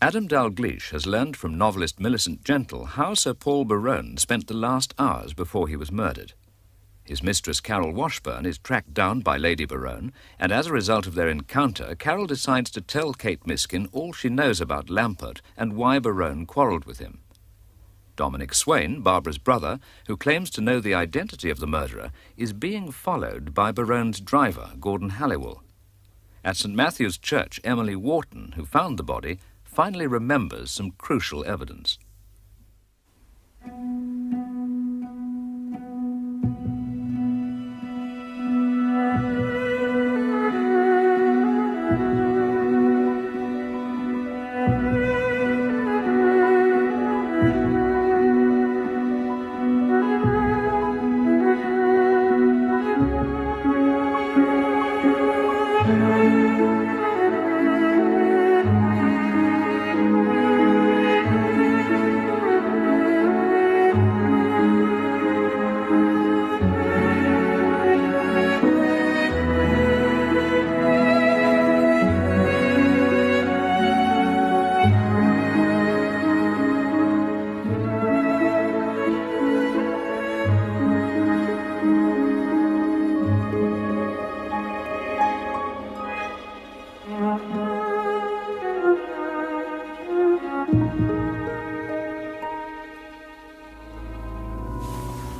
Adam Dalgleish has learned from novelist Millicent Gentle how Sir Paul Barone spent the last hours before he was murdered. His mistress, Carol Washburn, is tracked down by Lady Barone, and as a result of their encounter, Carol decides to tell Kate Miskin all she knows about Lampert and why Barone quarrelled with him. Dominic Swain, Barbara's brother, who claims to know the identity of the murderer, is being followed by Barone's driver, Gordon Halliwell. At St Matthew's Church, Emily Wharton, who found the body, finally remembers some crucial evidence.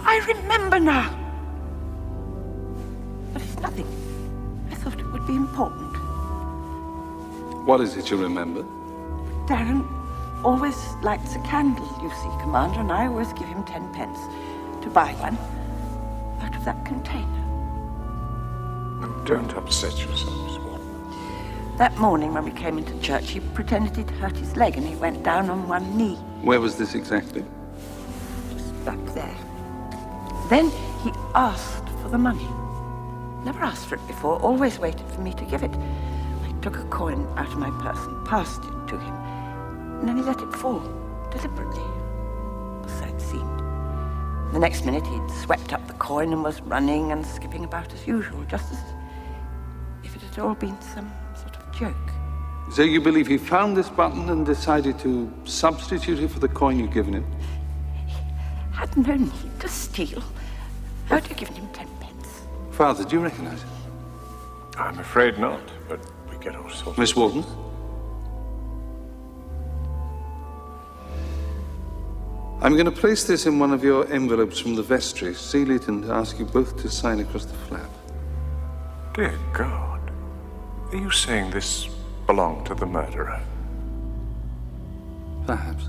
I remember now. But it's nothing. I thought it would be important. What is it you remember? Darren always lights a candle, you see, Commander, and I always give him 10 pence to buy one out of that container. Don't upset yourself, Miss Wharton. That morning when we came into church, he pretended he'd hurt his leg and he went down on one knee. Where was this exactly? Just back there. Then he asked for the money. Never asked for it before, always waited for me to give it. I took a coin out of my purse and passed it to him. And then he let it fall, deliberately. So it seemed. The next minute he'd swept up the coin and was running and skipping about as usual, just as if it had all been some sort of joke. So you believe he found this button and decided to substitute it for the coin you'd given him? Had no need to steal. How would you give him 10 pence? Father, do you recognize it? I'm afraid not, but we get all sorts Miss Wharton? I'm going to place this in one of your envelopes from the vestry, seal it, and ask you both to sign across the flap. Dear God. Are you saying this belonged to the murderer? Perhaps.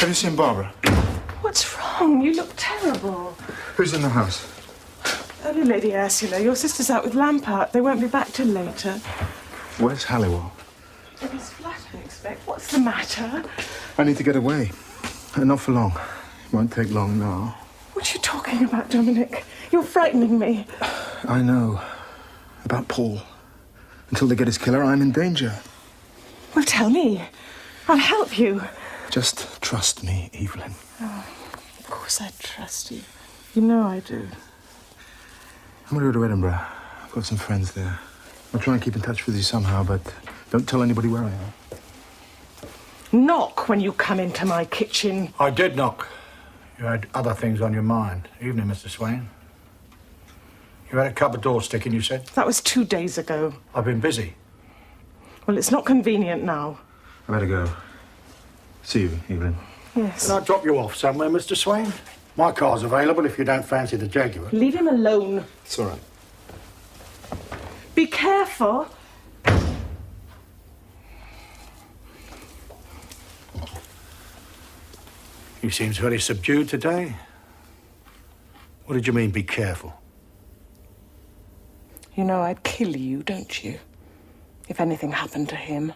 Have you seen Barbara? What's wrong? You look terrible. Who's in the house? Only Lady Ursula. Your sister's out with Lampart. They won't be back till later. Where's Halliwell? In his flat, I expect. What's the matter? I need to get away. Not for long. It won't take long now. What are you talking about, Dominic? You're frightening me. I know. About Paul. Until they get his killer, I'm in danger. Well, tell me. I'll help you. Just trust me, Evelyn. Oh, of course I trust you. You know I do. I'm going to go to Edinburgh. I've got some friends there. I'll try and keep in touch with you somehow, but don't tell anybody where I am. Knock when you come into my kitchen. I did knock. You had other things on your mind. Evening, Mr. Swain. You had a cupboard door sticking, you said? That was 2 days ago. I've been busy. Well, it's not convenient now. I better go. See you, Evelyn. Yes. Can I drop you off somewhere, Mr. Swain? My car's available if you don't fancy the Jaguar. Leave him alone. It's all right. Be careful. He seems very subdued today. What did you mean, be careful? You know I'd kill you, don't you? If anything happened to him.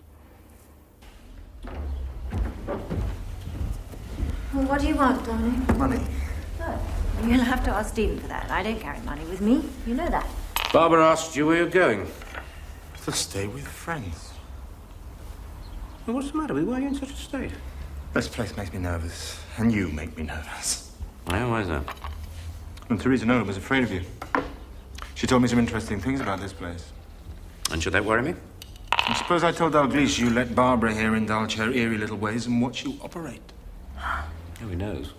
Well, what do you want, Dominic? Money. Oh, you'll have to ask Stephen for that. I don't carry money with me. You know that. Barbara asked you where you're going. To stay with friends. Well, what's the matter? Why are you in such a state? This place makes me nervous, and you make me nervous. Oh, why is that? And Theresa Nolan was afraid of you. She told me some interesting things about this place. And should that worry me? I suppose I told Dalglish you let Barbara here indulge her eerie little ways and watch you operate. Oh, he knows.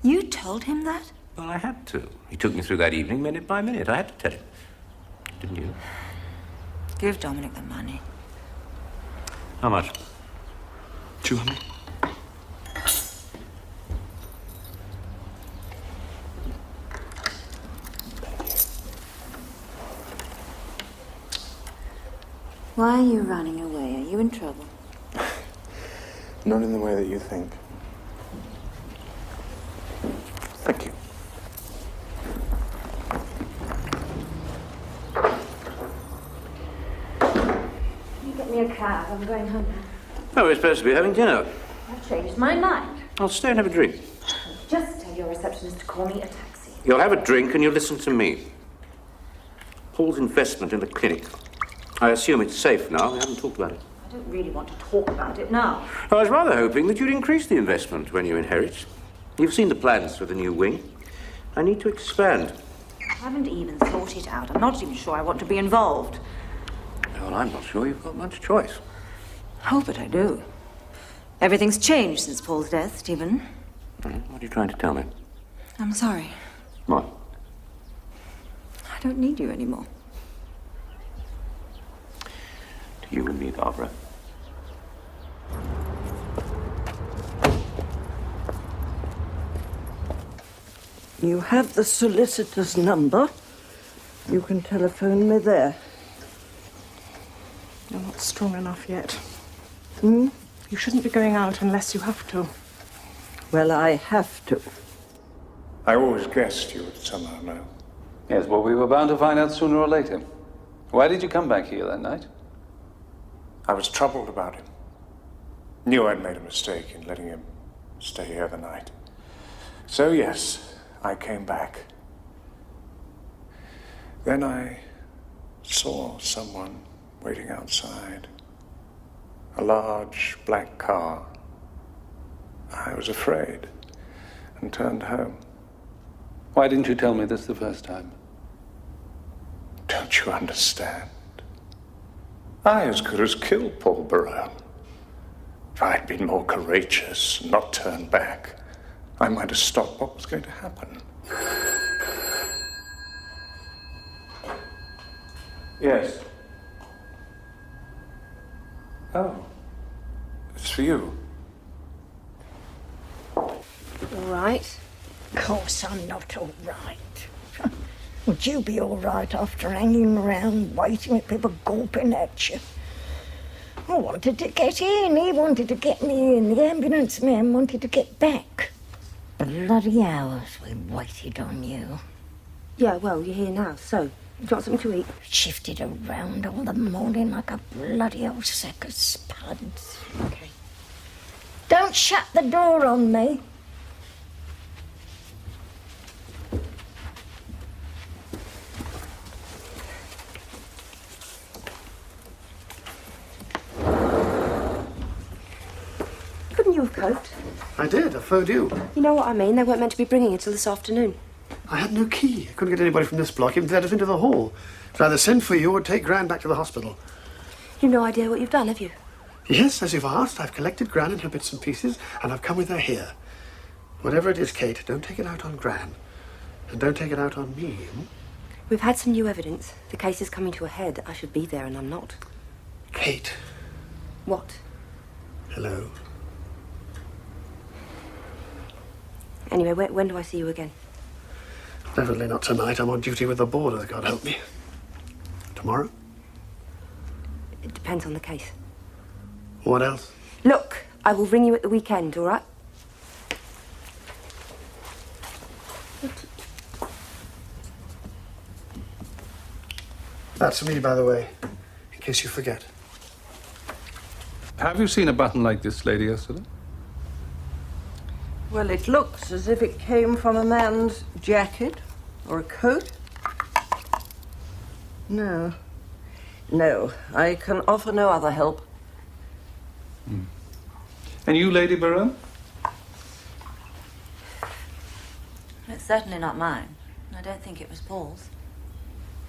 You told him that? Well, I had to. He took me through that evening minute by minute. I had to tell him. Didn't you? Give Dominic the money. How much? 200. Why are you running away? Are you in trouble? Not in the way that you think. Thank you. You get me a cab. I'm going home now. Oh, we're supposed to be having dinner. I've changed my mind. I'll stay and have a drink. Just tell your receptionist to call me a taxi. You'll have a drink and you'll listen to me. Paul's investment in the clinic. I assume it's safe now. We haven't talked about it. I don't really want to talk about it now. I was rather hoping that you'd increase the investment when you inherit. You've seen the plans for the new wing. I need to expand. I haven't even thought it out. I'm not even sure I want to be involved. Well, I'm not sure you've got much choice. Oh, but I do. Everything's changed since Paul's death, Stephen. What are you trying to tell me? I'm sorry. What? I don't need you anymore. To you and me, Barbara. You have the solicitor's number. You can telephone me there. You're not strong enough yet. Hmm? You shouldn't be going out unless you have to. Well, I have to. I always guessed you would somehow know. Yes, well, we were bound to find out sooner or later. Why did you come back here that night? I was troubled about him. Knew I'd made a mistake in letting him stay here the night. So, yes, I came back. Then I saw someone waiting outside. A large black car. I was afraid and turned home. Why didn't you tell me this the first time? Don't you understand? I as good as killed Paul Barone. If I'd been more courageous and not turned back, I might have stopped what was going to happen. Yes. Oh. It's for you. All right. Of course I'm not all right. Would you be all right after hanging around waiting with people gawping at you? I wanted to get in. He wanted to get me in. The ambulance man wanted to get back. Bloody hours we waited on you. Yeah, well, you're here now, so you got something to eat? Shifted around all the morning like a bloody old sack of spuds. Okay. Don't shut the door on me. Couldn't you have coped? I did. I phoned you. You know what I mean? They weren't meant to be bringing it till this afternoon. I had no key. I couldn't get anybody from this block even to let us into the hall. So either send for you or take Gran back to the hospital. You've no idea what you've done, have you? Yes, as you've asked, I've collected Gran and her bits and pieces, and I've come with her here. Whatever it is, Kate, don't take it out on Gran. And don't take it out on me. We've had some new evidence. The case is coming to a head. I should be there, and I'm not. Kate. What? Hello. Anyway, when do I see you again? Definitely not tonight. I'm on duty with the border, God help me. Tomorrow? It depends on the case. What else? Look, I will ring you at the weekend, all right? That's me, by the way, in case you forget. Have you seen a button like this, Lady Ursula? Well, it looks as if it came from a man's jacket or a coat. No. No, I can offer no other help. And you, Lady Barone? It's certainly not mine. I don't think it was Paul's.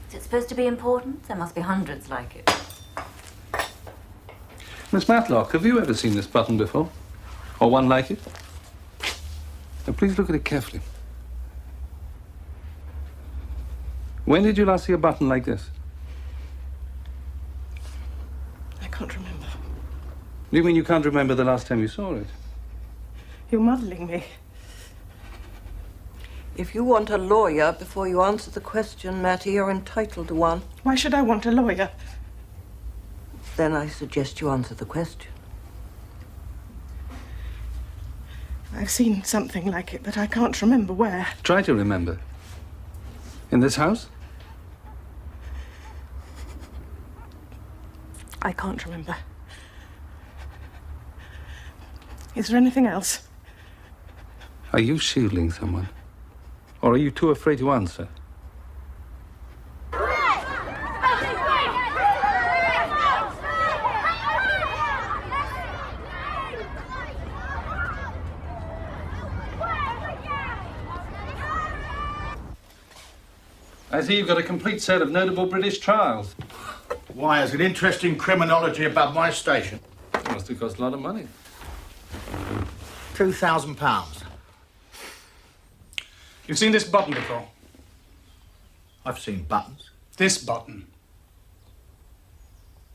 Is it supposed to be important? There must be hundreds like it. Miss Matlock, have you ever seen this button before? Or one like it? Now, please look at it carefully. When did you last see a button like this? I can't remember. You mean you can't remember the last time you saw it? You're muddling me. If you want a lawyer before you answer the question, Mattie, you're entitled to one. Why should I want a lawyer? Then I suggest you answer the question. I've seen something like it, but I can't remember where. Try to remember. In this house? I can't remember. Is there anything else? Are you shielding someone? Or are you too afraid to answer? I see you've got a complete set of notable British trials. Why, there's an interesting criminology above my station. It must have cost a lot of money. £2,000. You've seen this button before? I've seen buttons. This button?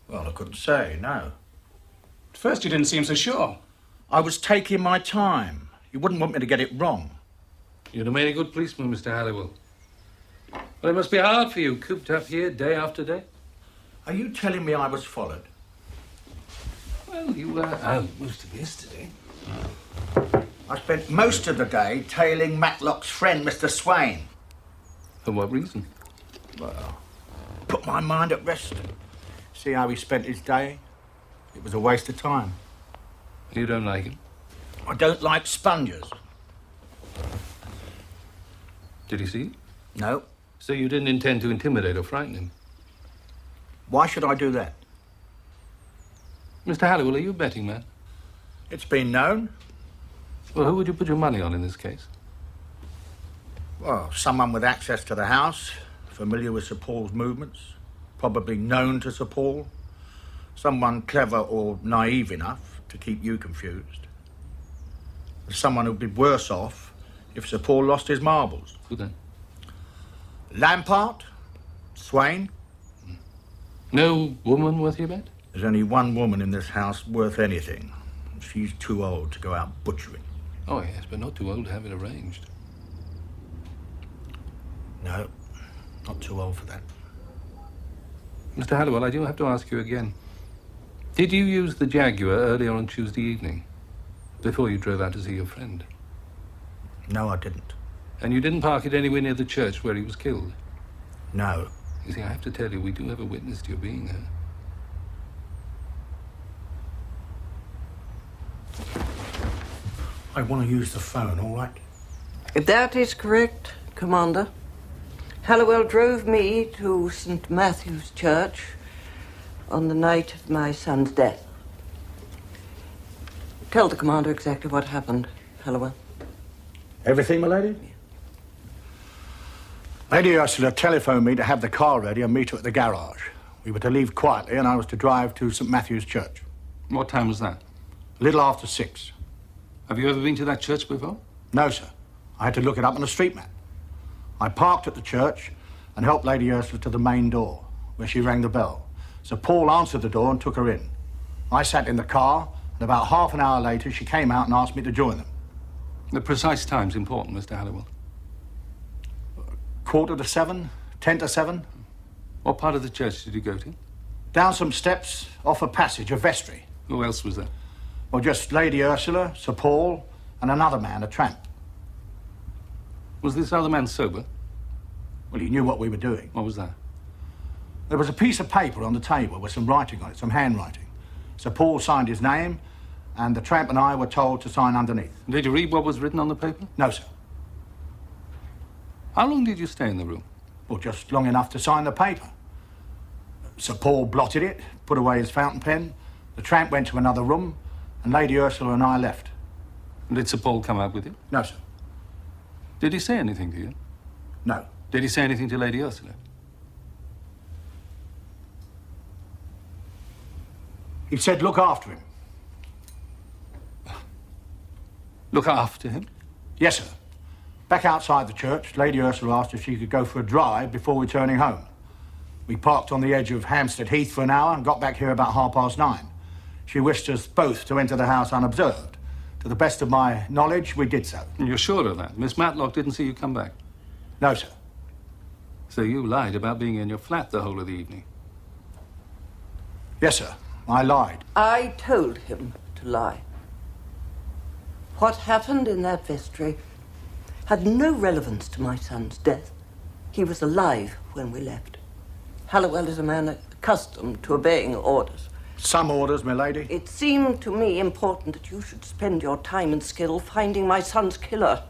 Well, I couldn't say, no. At first you didn't seem so sure. I was taking my time. You wouldn't want me to get it wrong. You'd have made a good policeman, Mr. Halliwell. But it must be hard for you, cooped up here day after day. Are you telling me I was followed? Well, you were out most of yesterday. I spent most of the day tailing Matlock's friend, Mr. Swain. For what reason? Well, put my mind at rest. See how he spent his day? It was a waste of time. You don't like him? I don't like sponges. Did he see you? No. So you didn't intend to intimidate or frighten him? Why should I do that? Mr. Halliwell, are you a betting man? It's been known. Well, who would you put your money on in this case? Well, someone with access to the house, familiar with Sir Paul's movements, probably known to Sir Paul. Someone clever or naive enough to keep you confused. Someone who'd be worse off if Sir Paul lost his marbles. Who then? Lampart? Swain? No woman worth your bet? There's only one woman in this house worth anything. She's too old to go out butchering. Oh, yes, but not too old to have it arranged. No, not too old for that. Mr. Halliwell, I do have to ask you again. Did you use the Jaguar earlier on Tuesday evening, before you drove out to see your friend? No, I didn't. And you didn't park it anywhere near the church where he was killed? No. You see, I have to tell you, we do have a witness to your being there. I want to use the phone, all right? That is correct, Commander. Halliwell drove me to St. Matthew's Church on the night of my son's death. Tell the Commander exactly what happened, Halliwell. Everything, my lady? Lady Ursula telephoned me to have the car ready and meet her at the garage. We were to leave quietly and I was to drive to St. Matthew's Church. What time was that? A little after 6. Have you ever been to that church before? No, sir. I had to look it up on a street map. I parked at the church and helped Lady Ursula to the main door, where she rang the bell. Sir Paul answered the door and took her in. I sat in the car, and about half an hour later, she came out and asked me to join them. The precise time's important, Mr. Halliwell. 7:15, 7:10. What part of the church did you go to? Down some steps, off a passage, a vestry. Who else was there? Well, just Lady Ursula, Sir Paul, and another man, a tramp. Was this other man sober? Well, he knew what we were doing. What was that? There was a piece of paper on the table with some writing on it, some handwriting. Sir Paul signed his name, and the tramp and I were told to sign underneath. Did you read what was written on the paper? No, sir. How long did you stay in the room? Well, just long enough to sign the paper. Sir Paul blotted it, put away his fountain pen. The tramp went to another room, and Lady Ursula and I left. And did Sir Paul come out with you? No, sir. Did he say anything to you? No. Did he say anything to Lady Ursula? He said look after him. Look after him? Yes, sir. Back outside the church, Lady Ursula asked if she could go for a drive before returning home. We parked on the edge of Hampstead Heath for an hour and got back here about 9:30. She wished us both to enter the house unobserved. To the best of my knowledge, we did so. And you're sure of that? Miss Matlock didn't see you come back? No, sir. So you lied about being in your flat the whole of the evening? Yes, sir. I lied. I told him to lie. What happened in that vestry had no relevance to my son's death. He was alive when we left. Halliwell is a man accustomed to obeying orders. Some orders, my lady. It seemed to me important that you should spend your time and skill finding my son's killer,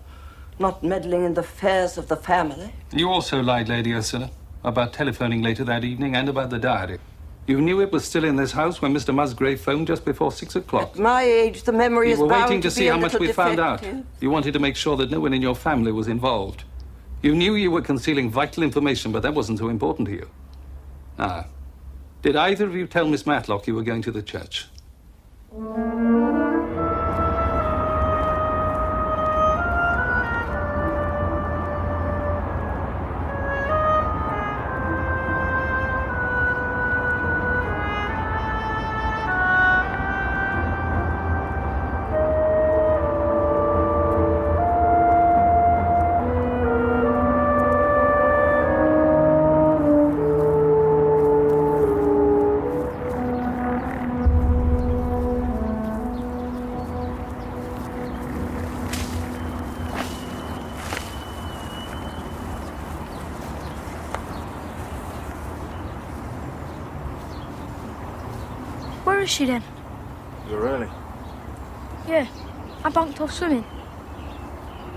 not meddling in the affairs of the family. You also lied, Lady Ursula, about telephoning later that evening and about the diary. You knew it was still in this house when Mr. Musgrave phoned just before 6 o'clock. At my age, the memory is bound to be a little You were waiting to see how much we found out. You wanted to make sure that no one in your family was involved. You knew you were concealing vital information, but that wasn't so important to you. Now, did either of you tell Miss Matlock you were going to the church? Where is she then? You're early. Yeah, I bunked off swimming.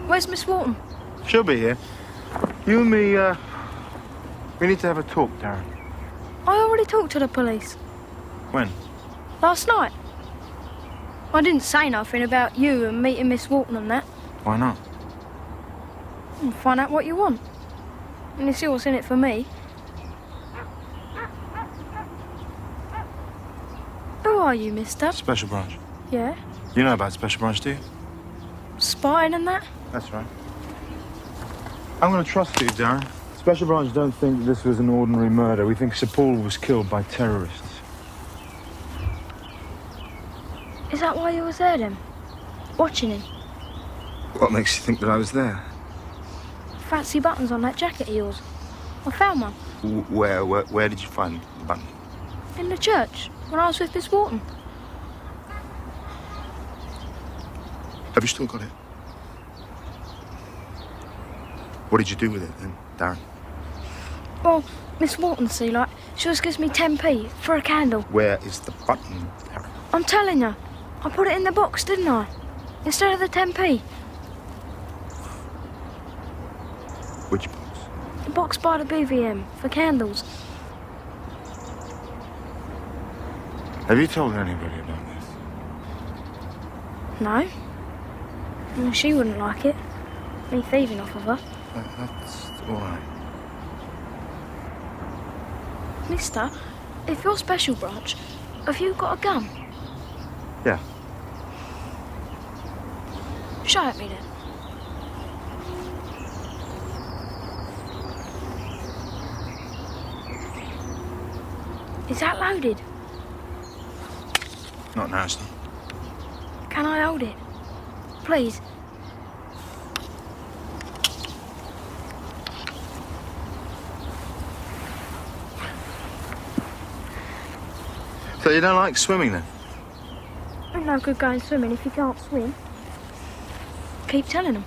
Where's Miss Wharton? She'll be here. You and me, we need to have a talk, Darren. I already talked to the police. When? Last night. I didn't say nothing about you and meeting Miss Wharton and that. Why not? And find out what you want. And you see what's in it for me. Who are you, mister? Special branch. Yeah? You know about Special Branch, do you? Spying and that? That's right. I'm going to trust you, Darren. Special Branch don't think this was an ordinary murder. We think Sir Paul was killed by terrorists. Is that why you was there then? Watching him? What makes you think that I was there? Fancy buttons on that jacket of yours. I found one. Where did you find the button? In the church, when I was with Miss Wharton. Have you still got it? What did you do with it then, Darren? Well, Miss Wharton, see, like, she always gives me 10p for a candle. Where is the button, Darren? I'm telling you, I put it in the box, didn't I? Instead of the 10p. Which box? The box by the BVM for candles. Have you told anybody about this? No. Well, she wouldn't like it. Me thieving off of her. That's all right. Mister, if you're Special Branch, have you got a gun? Yeah. Show it me then. Is that loaded? Not nasty. Can I hold it? Please. So you don't like swimming then? Ain't no good going swimming if you can't swim. Keep telling them.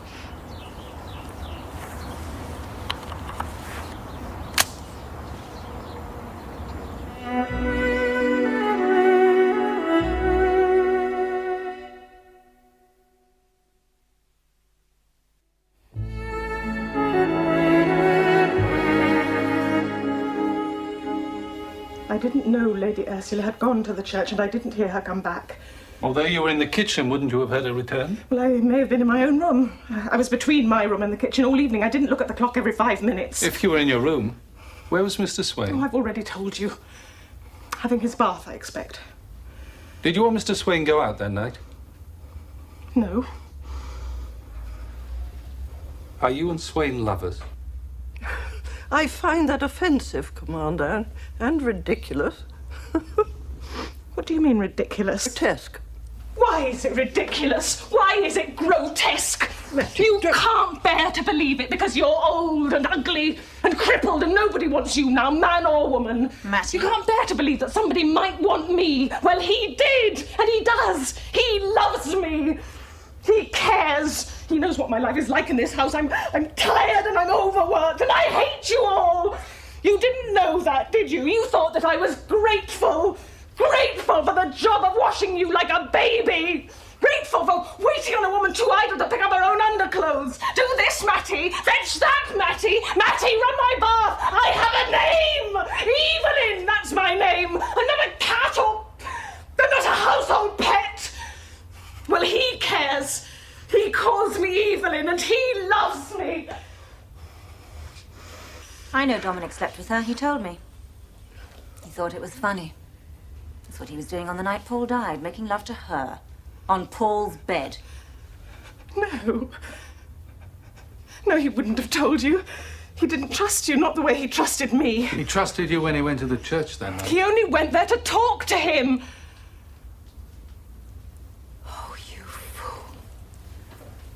I didn't know Lady Ursula had gone to the church, and I didn't hear her come back. Although you were in the kitchen, wouldn't you have heard her return? Well, I may have been in my own room. I was between my room and the kitchen all evening. I didn't look at the clock every 5 minutes. If you were in your room, where was Mr. Swain? Oh, I've already told you. Having his bath, I expect. Did you and Mr. Swain go out that night? No. Are you and Swain lovers? I find that offensive, Commander, and ridiculous. What do you mean, ridiculous? Grotesque. Why is it ridiculous? Why is it grotesque? You can't bear to believe it because you're old and ugly and crippled and nobody wants you now, man or woman. Matty. You can't bear to believe that somebody might want me. Well, he did, and he does. He loves me. He cares. He knows what my life is like in this house. I'm tired and I'm overworked and I hate you all. You didn't know that, did you? You thought that I was grateful for the job of washing you like a baby. Grateful for waiting on a woman too idle to pick up her own underclothes. Do this, Matty. Fetch that, Matty. Matty, run my bath. I have a name. Evelyn, that's my name. I'm not a cat or... I'm not a household pet. Well, he cares. He calls me Evelyn and he loves me. I know Dominic slept with her. He told me. He thought it was funny. That's what he was doing on the night Paul died, making love to her. On Paul's bed. No. No, he wouldn't have told you. He didn't trust you, not the way he trusted me. He trusted you when he went to the church that night. He only went there to talk to him.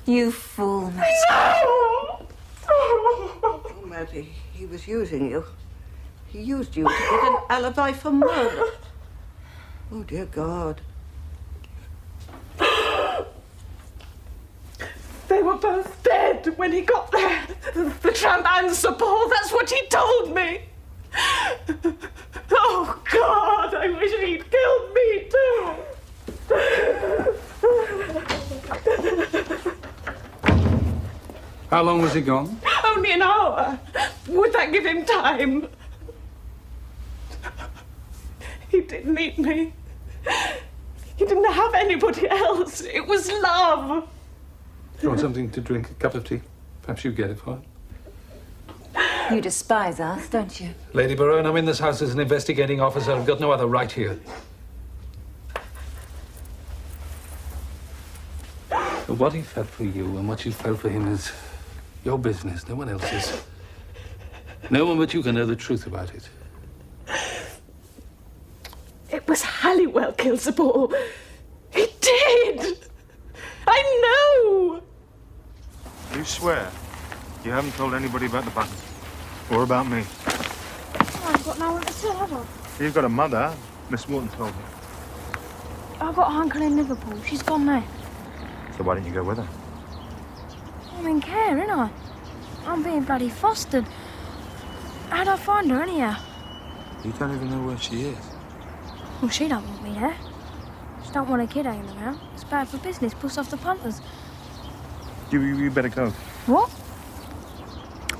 You fool, Matty. No! Oh, Matty, he was using you. He used you to get an alibi for murder. Oh, dear God. They were both dead when he got there. The tramp and Sir Paul, that's what he told me. Oh, God, I wish he'd killed me, too. How long was he gone? Only an hour. Would that give him time? He didn't need me. He didn't have anybody else. It was love. Do you want something to drink? A cup of tea? Perhaps you get it for him. You despise us, don't you? Lady Barone, I'm in this house as an investigating officer. I've got no other right here. But what he felt for you and what you felt for him is your business, no one else's. No one but you can know the truth about it. It was Halliwell killed Sir Paul. He did. I know. You swear you haven't told anybody about the button? Or about me? I've got no one to tell, have I? You've got a mother. Miss Morton told me. I've got an uncle in Liverpool. She's gone there. So why didn't you go with her? I'm in care, ain't I? I'm being bloody fostered. How'd I find her, anyhow? You don't even know where she is. Well, she don't want me there. She don't want a kid hanging around. It's bad for business. Puts off the punters. You better go. What?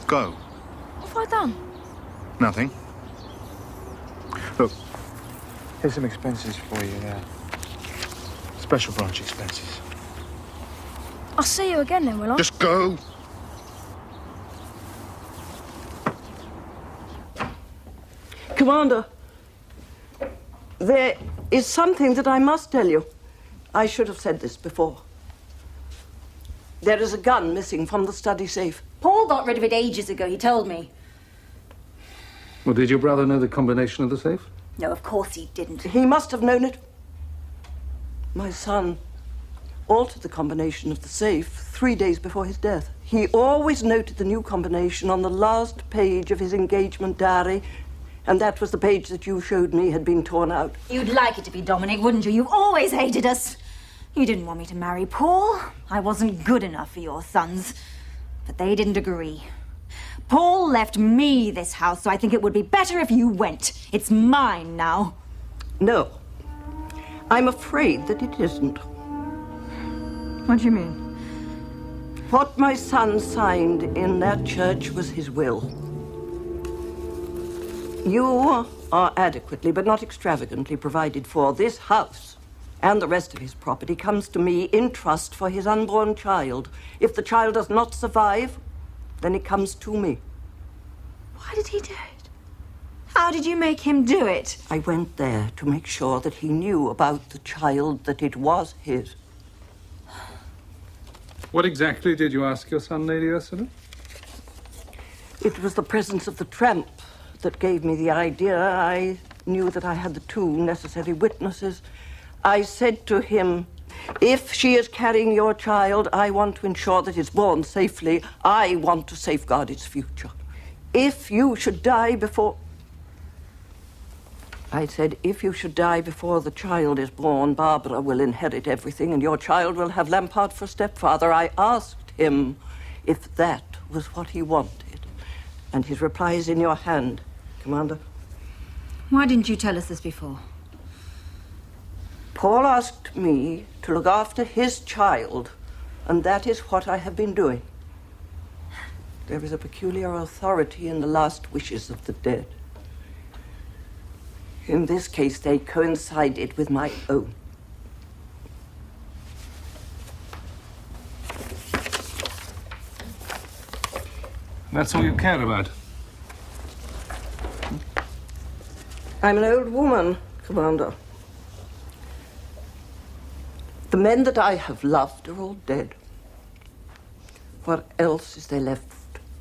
Go. What have I done? Nothing. Look, here's some expenses for you there. Special branch expenses. I'll see you again then, will I? Just go. Commander, there is something that I must tell you. I should have said this before. There is a gun missing from the study safe. Paul got rid of it ages ago, he told me. Well, did your brother know the combination of the safe? No, of course he didn't. He must have known it. My son altered the combination of the safe 3 days before his death. He always noted the new combination on the last page of his engagement diary, and that was the page that you showed me had been torn out. You'd like it to be Dominic, wouldn't you? You've always hated us. You didn't want me to marry Paul. I wasn't good enough for your sons. But they didn't agree. Paul left me this house, so I think it would be better if you went. It's mine now. No. I'm afraid that it isn't. What do you mean? What my son signed in that church was his will. You are adequately, but not extravagantly, provided for. This house and the rest of his property comes to me in trust for his unborn child. If the child does not survive, then it comes to me. Why did he do it? How did you make him do it? I went there to make sure that he knew about the child, that it was his. What exactly did you ask your son, Lady Ursula? It was the presence of the tramp that gave me the idea. I knew that I had the two necessary witnesses. I said to him, if she is carrying your child, I want to ensure that it's born safely. I want to safeguard its future. If you should die before... I said, if you should die before the child is born, Barbara will inherit everything and your child will have Lampard for stepfather. I asked him if that was what he wanted. And his reply is in your hand, Commander. Why didn't you tell us this before? Paul asked me to look after his child, and that is what I have been doing. There is a peculiar authority in the last wishes of the dead. In this case, they coincided with my own. That's all you care about? I'm an old woman, Commander. The men that I have loved are all dead. What else is there left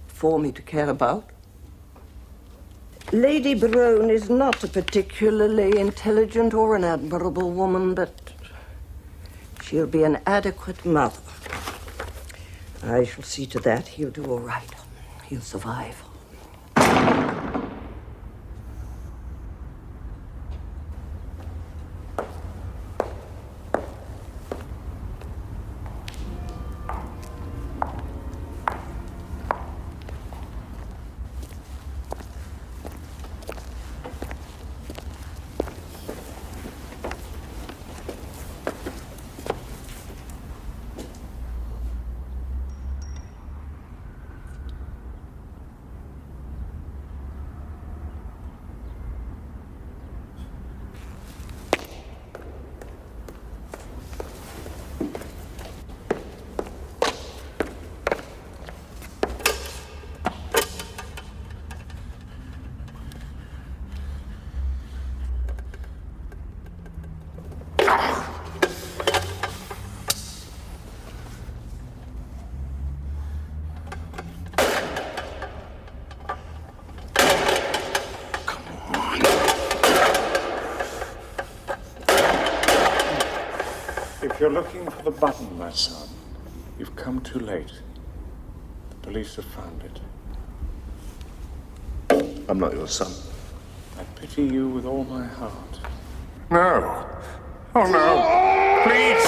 for me to care about? Lady Barone is not a particularly intelligent or an admirable woman, but she'll be an adequate mother. I shall see to that. He'll do all right. He'll survive. If you're looking for the button, my son, you've come too late. The police have found it. I'm not your son. I pity you with all my heart. No. Oh, no. Please.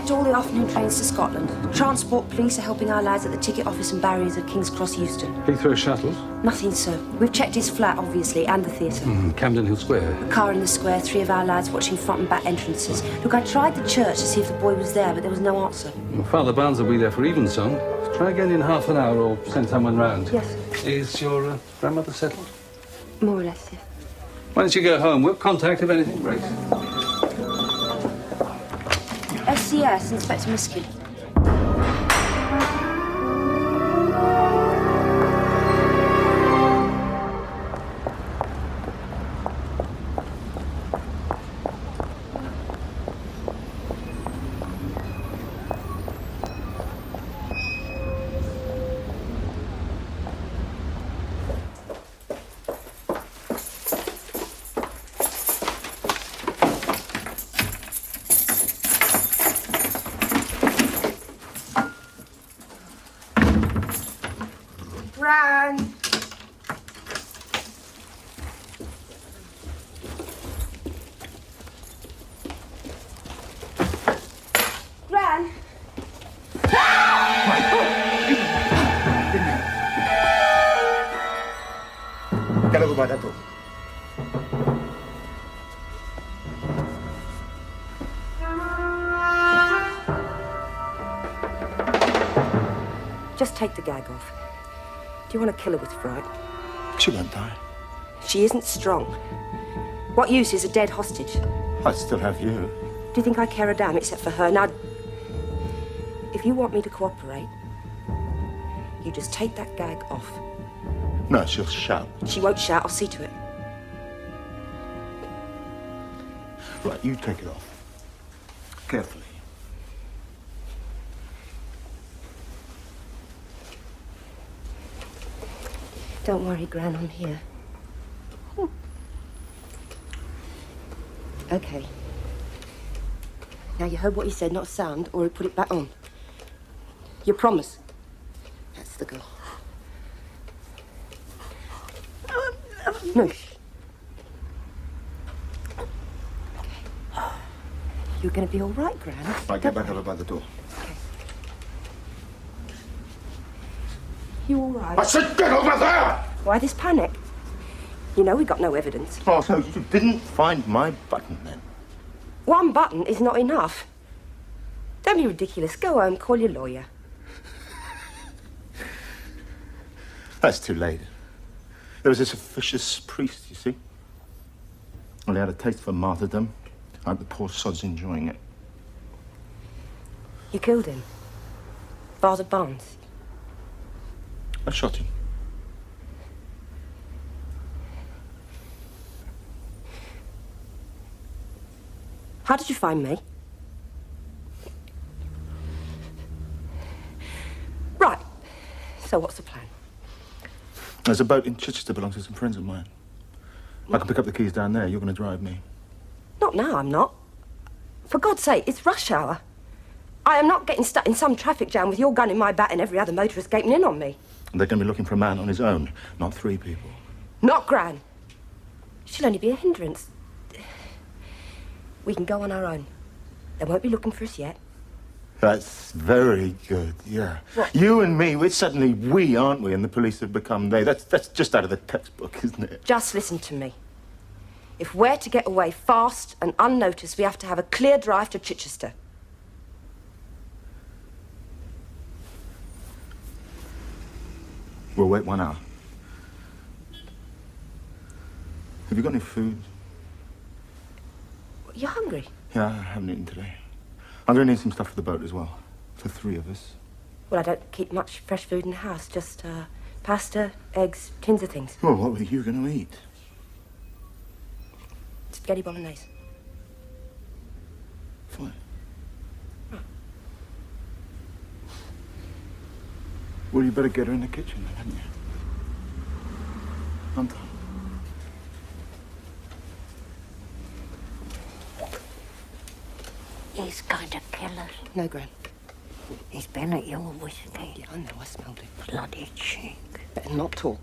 All the afternoon trains to Scotland. Transport police are helping our lads at the ticket office and barriers at King's Cross, Euston. Heathrow shuttles? Nothing, sir. We've checked his flat, obviously, and the theatre. Camden Hill Square. A car in the square, 3 of our lads watching front and back entrances. Look, I tried the church to see if the boy was there, but there was no answer. Well, Father Barnes will be there for evensong. Try again in half an hour or send someone round. Yes. Is your grandmother settled? More or less, yes. Why don't you go home? We'll contact if anything breaks. SCS, Inspector Miskin. by that door. Just take the gag off. Do you want to kill her with fright? She won't die. She isn't strong. What use is a dead hostage? I still have you. Do you think I care a damn except for her? Now, if you want me to cooperate, you just take that gag off. No, she'll shout. She won't shout. I'll see to it. Right, you take it off. Carefully. Don't worry, Gran, I'm here. Okay. Now, you heard what he said, not a sound, or he'll put it back on. You promise? That's the girl. No. Okay. You're going to be all right, Gran. Right, get back over by the door. You all right? I said get over there! Why this panic? You know we got no evidence. Oh, so you didn't find my button, then? One button is not enough. Don't be ridiculous. Go home, call your lawyer. That's too late. There was this officious priest, you see. Well, he had a taste for martyrdom. I hope the poor sod's enjoying it. You killed him. Father Barnes. I shot him. How did you find me? Right. So what's the plan? There's a boat in Chichester belongs to some friends of mine. I can pick up the keys down there. You're going to drive me. Not now, I'm not. For God's sake, it's rush hour. I am not getting stuck in some traffic jam with your gun in my back and every other motorist gaping in on me. And they're going to be looking for a man on his own, not three people. Not Gran. She'll only be a hindrance. We can go on our own. They won't be looking for us yet. That's very good, yeah. What? You and me, we're suddenly we, aren't we? And the police have become they. That's just out of the textbook, isn't it? Just listen to me. If we're to get away fast and unnoticed, we have to have a clear drive to Chichester. We'll wait 1 hour. Have you got any food? You're hungry? Yeah, I haven't eaten today. I'm going to need some stuff for the boat as well. For 3 of us. Well, I don't keep much fresh food in the house. Just pasta, eggs, tins of things. Well, what were you going to eat? Spaghetti bolognese. Fine. Right. Well, you better get her in the kitchen, then, hadn't you? Hunter. He's going to kill us. No, Gran. He's been at your whiskey. Yeah, I know, I smelled it. Bloody cheek. Better not talk.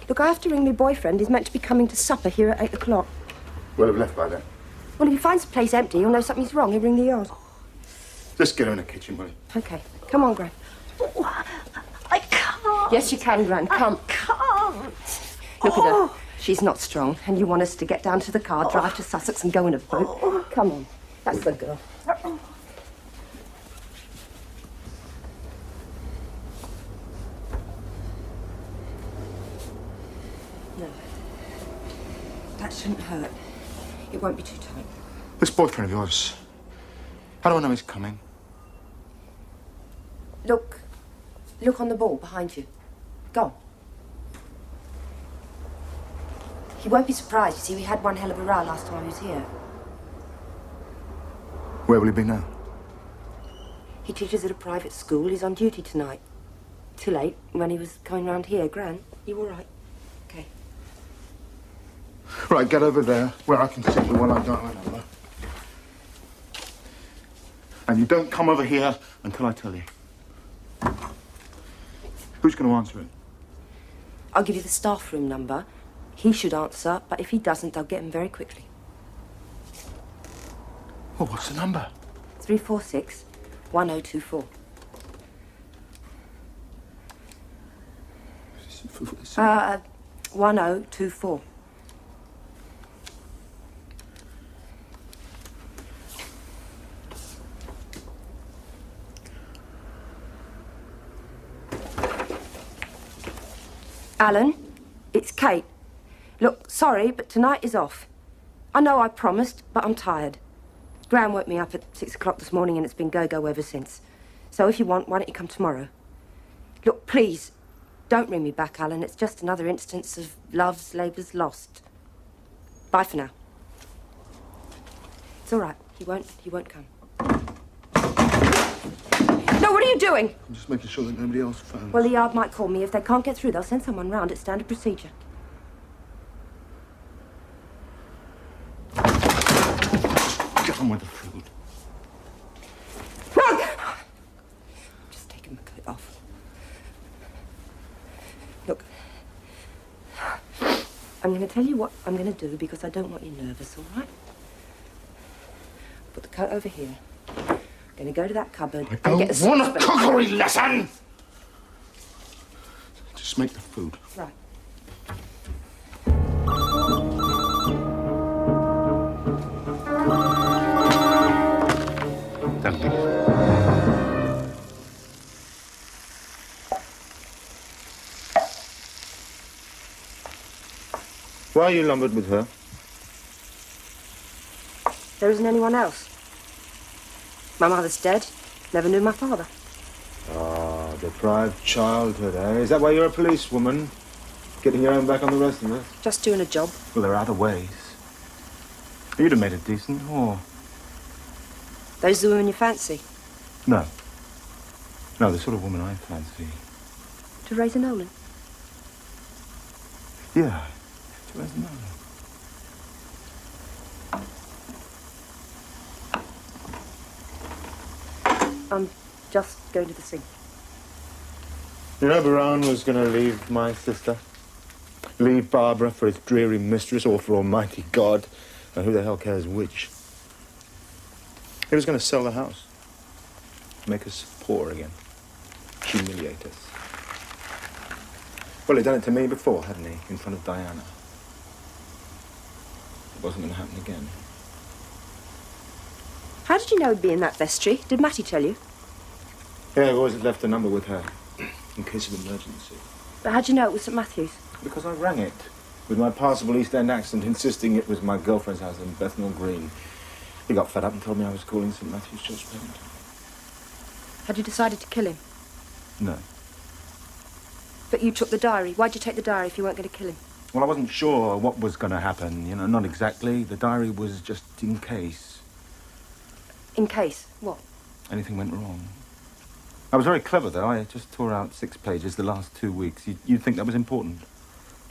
Look, I have to ring my boyfriend. He's meant to be coming to supper here at 8 o'clock. We'll have left by then. Well, if he finds the place empty, he'll know something's wrong. He'll ring the yard. Just get her in the kitchen, will you? Okay. Come on, Gran. I can't. Yes, you can, Gran. Come. I can't. Look at her. She's not strong, and you want us to get down to the car, drive to Sussex and go in a boat. Come on. That's the girl. No. That shouldn't hurt. It won't be too tight. This boyfriend of yours, how do I know he's coming? Look. Look on the ball behind you. Go on. He won't be surprised. You see, we had one hell of a row last time he was here. Where will he be now? He teaches at a private school. He's on duty tonight. Too late when he was coming round here. Gran, you all right? Okay. Right, get over there where I can see you while I go over. And you don't come over here until I tell you. Who's going to answer it? I'll give you the staff room number. He should answer, but if he doesn't, they'll get him very quickly. Well, what's the number? 346-1024. address? 1024. Alan, it's Kate. Look, sorry, but tonight is off. I know I promised, but I'm tired. Gran woke me up at 6 o'clock this morning and it's been go-go ever since. So if you want, why don't you come tomorrow? Look, please, don't ring me back, Alan. It's just another instance of love's labours lost. Bye for now. It's all right. He won't come. No, what are you doing? I'm just making sure that nobody else phones. Well, the yard might call me. If they can't get through, they'll send someone round. It's standard procedure. Get on with the food. No! Just taking my coat off. Look, I'm going to tell you what I'm going to do because I don't want you nervous, all right? Put the coat over here. I'm going to go to that cupboard and get a want a cookery lesson! Just make the food. Right. Don't leave. Why are you lumbered with her? There isn't anyone else. My mother's dead. Never knew my father. Ah, deprived childhood, eh? Is that why you're a policewoman? Getting your own back on the rest of us? Just doing a job. Well, there are other ways. You'd have made a decent whore. Those are the women you fancy. No. No, the sort of woman I fancy. To raise a Nolan. Yeah, to raise a Nolan. I'm just going to the sink. You know, Baron was going to leave my sister. Leave Barbara for his dreary mistress or for Almighty God. And who the hell cares which? He was going to sell the house. Make us poor again. Humiliate us. Well, he'd done it to me before, hadn't he? In front of Diana. It wasn't going to happen again. How did you know he'd be in that vestry? Did Matty tell you? Yeah, I've always left a number with her. In case of emergency. But how'd you know it was St Matthew's? Because I rang it. With my passable East End accent, insisting it was my girlfriend's house in Bethnal Green. He got fed up and told me I was calling St Matthew's Church Payment. Had you decided to kill him? No. But you took the diary. Why'd you take the diary if you weren't going to kill him? Well, I wasn't sure what was going to happen. You know, not exactly. The diary was just in case. In case? What? Anything went wrong. I was very clever, though. I just tore out 6 pages the last 2 weeks. You'd think that was important.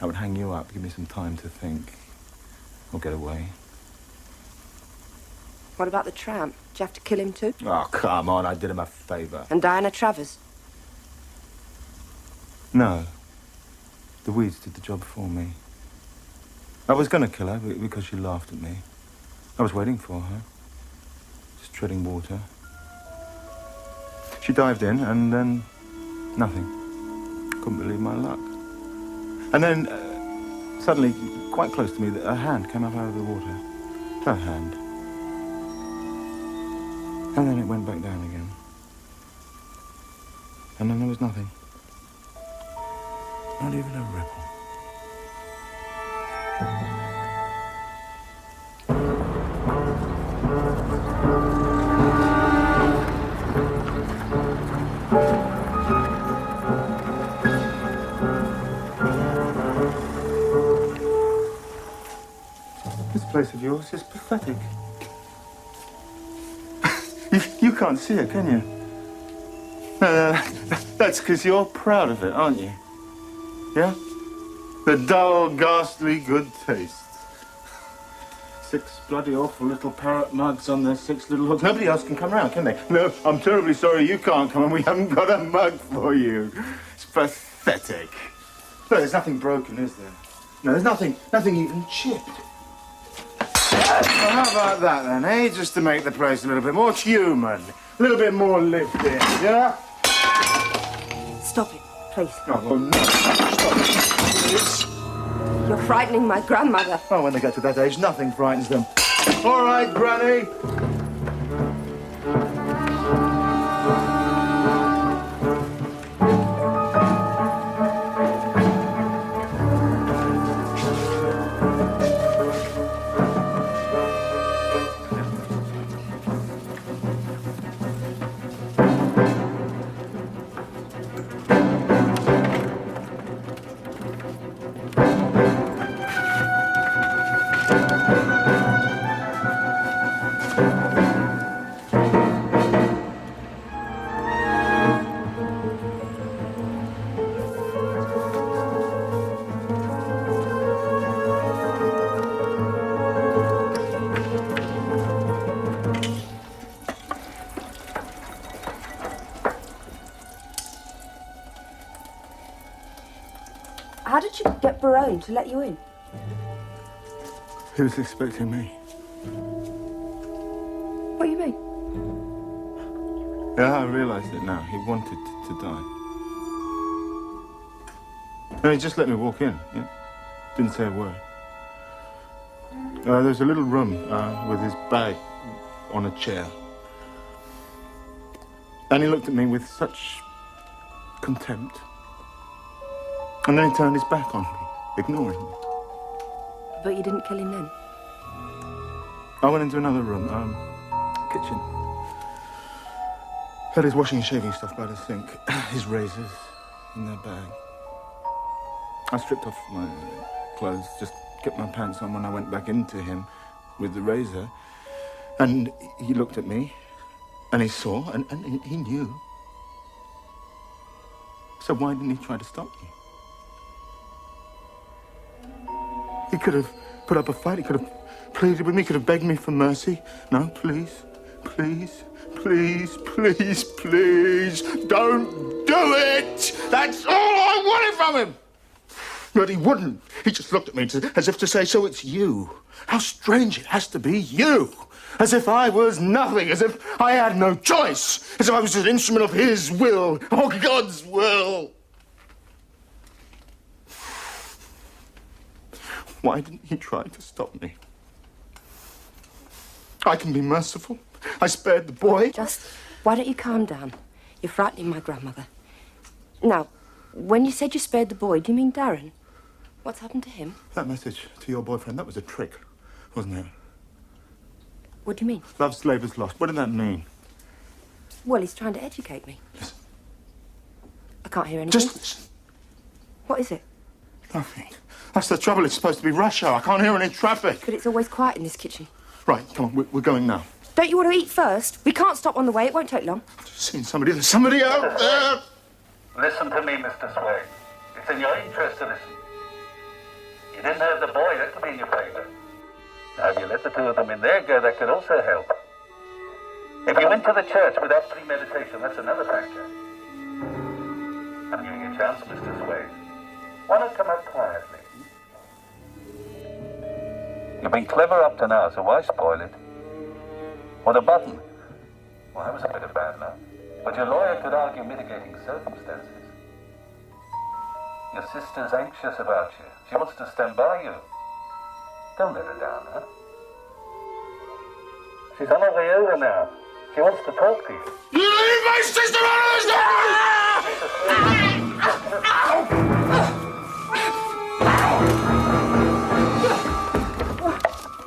I would hang you up, give me some time to think. Or get away. What about the tramp? Did you have to kill him too? Oh, come on. I did him a favour. And Diana Travers? No. The weeds did the job for me. I was going to kill her because she laughed at me. I was waiting for her. Just treading water. She dived in, and then nothing. Couldn't believe my luck. And then, suddenly, quite close to me, a hand came up out of the water. Her hand. And then it went back down again. And then there was nothing. Not even a ripple. This place of yours is pathetic. You can't see it, can you? No, that's because you're proud of it, aren't you? Yeah? The dull, ghastly good taste. 6 bloody awful little parrot mugs on their 6 little hooks. Nobody else can come round, can they? No, I'm terribly sorry you can't come and we haven't got a mug for you. It's pathetic. Look, there's nothing broken, is there? No, there's nothing even chipped. Well, how about that then, eh? Just to make the place a little bit more human. A little bit more lived in, yeah? Stop it, please. Oh, well, no. Stop it. nonsense. You're frightening my grandmother. Oh, when they get to that age, nothing frightens them. All right, Granny. How did you get Barone to let you in? He was expecting me. What do you mean? Yeah, I realise it now. He wanted to die. No, he just let me walk in. Yeah? Didn't say a word. There was a little room with his bag on a chair. And he looked at me with such contempt. And then he turned his back on me, ignoring me. But you didn't kill him then? I went into another room, kitchen. Had his washing and shaving stuff by the sink, his razors in their bag. I stripped off my clothes, just kept my pants on when I went back into him with the razor. And he looked at me, and he saw, and he knew. So why didn't he try to stop me? He could have put up a fight, he could have pleaded with me, could have begged me for mercy. No, please, please, please, please, please, don't do it! That's all I wanted from him! But he wouldn't. He just looked at me as if to say, so it's you. How strange it has to be you. As if I was nothing, as if I had no choice, as if I was just an instrument of his will, or God's will. Why didn't he try to stop me? I can be merciful. I spared the boy. Just, why don't you calm down? You're frightening my grandmother. Now, when you said you spared the boy, do you mean Darren? What's happened to him? That message to your boyfriend, that was a trick, wasn't it? What do you mean? Love's labour's lost. What did that mean? Well, he's trying to educate me. Listen. I can't hear anything. Just listen. What is it? Nothing. That's the trouble. It's supposed to be rush hour. I can't hear any traffic. But it's always quiet in this kitchen. Right, come on. We're going now. Don't you want to eat first? We can't stop on the way. It won't take long. I've just seen somebody. There's somebody out there. Listen to me, Mr. Sway. It's in your interest to listen. You didn't have the boy. That could be in your favour. Now, if you let the two of them in there go, that could also help. If you went to the church without premeditation, that's another factor. I'm giving you a chance, Mr. Sway. Why not come up quietly? You've been clever up to now, so why spoil it? Or the button? Well, that was a bit of bad luck. But your lawyer could argue mitigating circumstances. Your sister's anxious about you. She wants to stand by you. Don't let her down, huh? She's on her way over now. She wants to talk to you. You leave my sister out of this!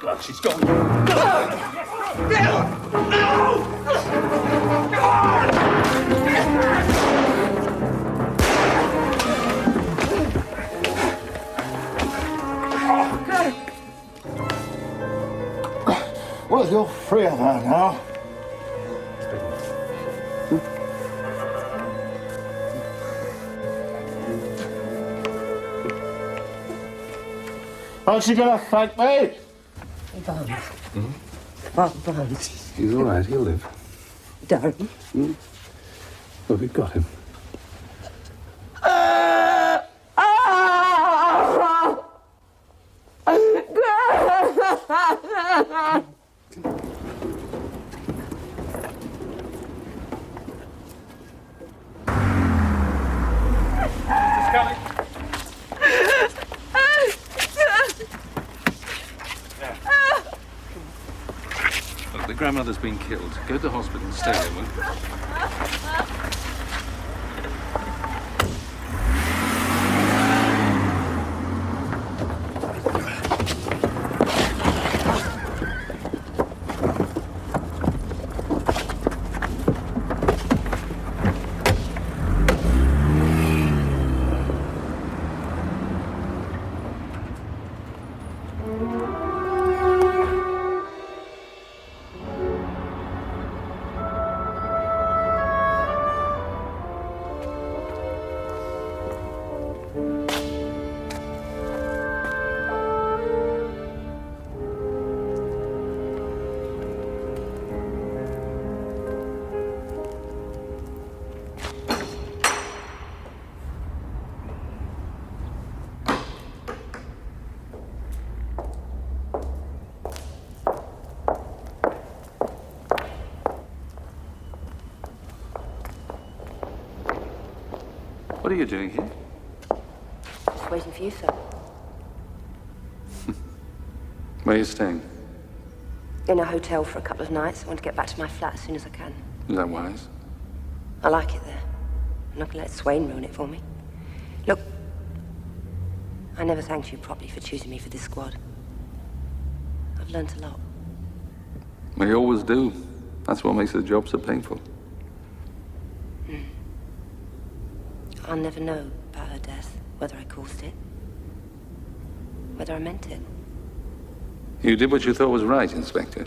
God, she's going. Well, you're free of her now. How's she gonna thank me? Barnes. Hmm? Barnes. He's all right. He'll live. Darren. Hmm? Well, we've got him. grandmother's been killed. Go to the hospital and stay there, will you? What are you doing here? Just waiting for you, sir. Where are you staying? In a hotel for a couple of nights. I want to get back to my flat as soon as I can. Is that wise? I like it there. I'm not going to let Swain ruin it for me. Look, I never thanked you properly for choosing me for this squad. I've learnt a lot. We always do. That's what makes the job so painful. I'll never know about her death, whether I caused it, whether I meant it. You did what you thought was right, Inspector.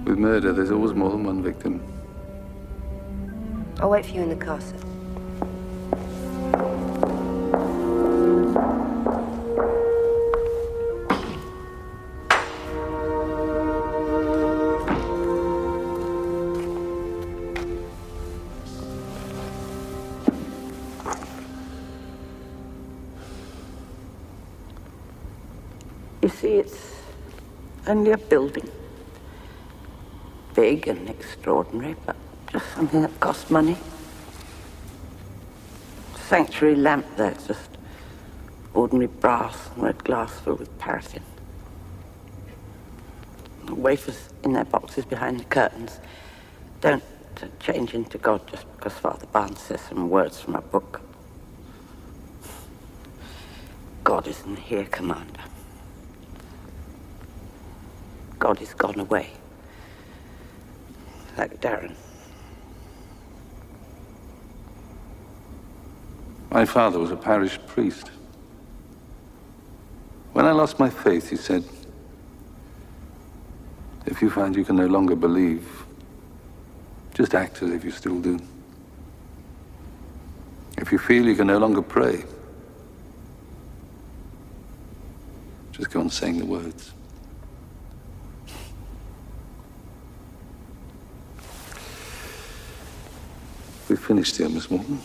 With murder, there's always more than one victim. I'll wait for you in the car, sir. You see, it's only a building. Big and extraordinary, but just something that costs money. Sanctuary lamp there, just ordinary brass and red glass filled with paraffin. The wafers in their boxes behind the curtains don't change into God just because Father Barnes says some words from a book. God isn't here, Commander. God is gone away. Like Darren. My father was a parish priest. When I lost my faith, he said, if you find you can no longer believe, just act as if you still do. If you feel you can no longer pray, just go on saying the words. We finished here, Miss Morton.